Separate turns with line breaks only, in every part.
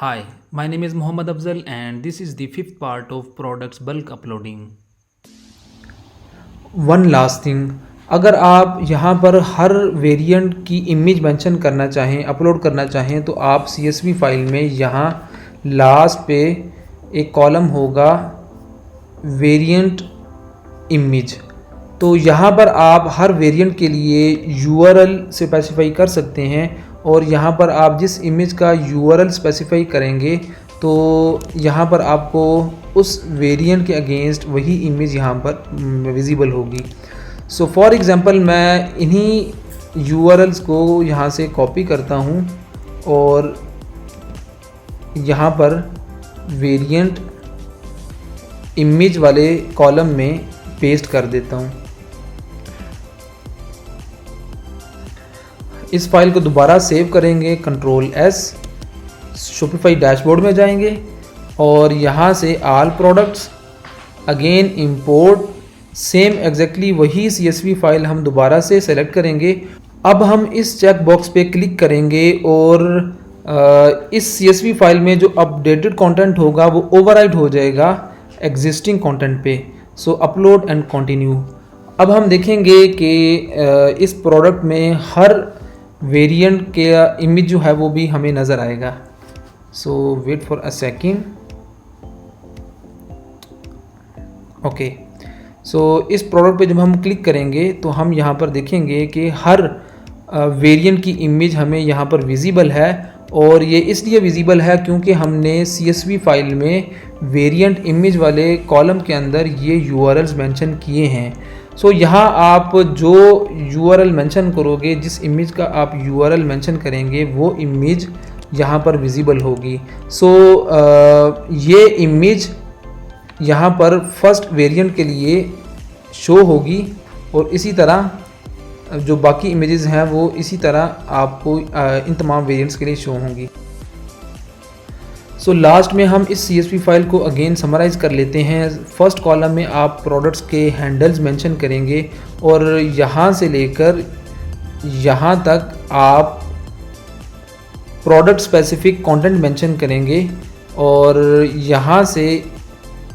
Hi, my name is Mohammad Afzal and this is the fifth part of products bulk uploading.
One last thing, अगर आप यहाँ पर हर variant की image mention करना चाहें, upload करना चाहें, तो आप CSV फाइल में यहाँ लास्ट पे एक कॉलम होगा वेरिएंट इमेज। तो यहाँ पर आप हर वेरिएंट के लिए URL स्पेसिफाई कर सकते हैं और यहाँ पर आप जिस इमेज का URL स्पेसिफाई करेंगे तो यहाँ पर आपको उस वेरिएंट के अगेंस्ट वही इमेज यहाँ पर विजिबल होगी। सो फॉर एग्ज़ाम्पल मैं इन्हीं URLs को यहाँ से कॉपी करता हूँ और यहाँ पर वेरिएंट इमेज वाले कॉलम में पेस्ट कर देता हूँ। इस फाइल को दोबारा सेव करेंगे, Ctrl+S, शॉपिफाई डैशबोर्ड में जाएंगे और यहाँ से all products, again import, same exactly वही CSV फाइल हम दोबारा से सेलेक्ट करेंगे। अब हम इस चेक बॉक्स पे क्लिक करेंगे और इस CSV फाइल में जो अपडेटेड कंटेंट होगा वो ओवरराइट हो जाएगा एग्जिस्टिंग कंटेंट पे। सो अपलोड एंड कंटिन्यू। अब हम देखेंगे कि इस प्रोडक्ट में हर वेरिएंट के इमेज जो है वो भी हमें नज़र आएगा। So wait for a second. Okay, so इस प्रोडक्ट पे जब हम क्लिक करेंगे तो हम यहाँ पर देखेंगे कि हर वेरिएंट की इमेज हमें यहाँ पर विजिबल है और ये इसलिए विजिबल है क्योंकि हमने CSV फाइल में वेरिएंट इमेज वाले कॉलम के अंदर ये URLs मेंशन किए हैं। सो यहाँ आप जो URL मेंशन करोगे, जिस इमेज का आप URL मेंशन करेंगे वो इमेज यहाँ पर विजिबल होगी। सो ये इमेज यहाँ पर फर्स्ट वेरिएंट के लिए शो होगी और इसी तरह जो बाकी इमेजेस हैं वो इसी तरह आपको इन तमाम वेरिएंट्स के लिए शो होंगी। सो लास्ट में हम इस CSV फाइल को अगेन समराइज़ कर लेते हैं। फर्स्ट कॉलम में आप प्रोडक्ट्स के हैंडल्स मेंशन करेंगे और यहाँ से लेकर यहाँ तक आप प्रोडक्ट स्पेसिफिक कंटेंट मेंशन करेंगे और यहाँ से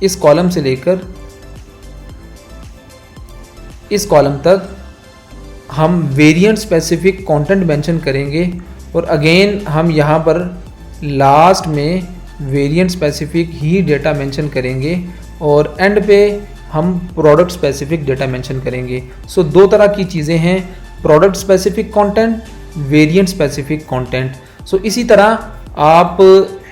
इस कॉलम से लेकर इस कॉलम तक हम वेरिएंट स्पेसिफिक कंटेंट मेंशन करेंगे और अगेन हम यहाँ पर लास्ट में वेरिएंट स्पेसिफिक ही डेटा मेंशन करेंगे और एंड पे हम प्रोडक्ट स्पेसिफिक डेटा मेंशन करेंगे। सो दो तरह की चीज़ें हैं, product specific content, variant specific content. So इसी तरह आप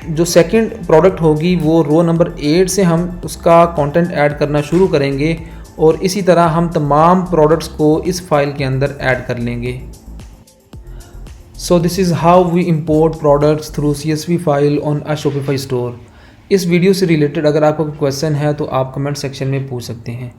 जो सेकंड प्रोडक्ट होगी वो रो नंबर 8 से हम उसका कंटेंट ऐड करना शुरू करेंगे और इसी तरह हम तमाम प्रोडक्ट्स को इस फाइल के अंदर ऐड कर लेंगे। So this is how we import products through CSV file on a Shopify store। इस वीडियो से रिलेटेड अगर आपको कोई क्वेश्चन है तो आप कमेंट सेक्शन में पूछ सकते हैं।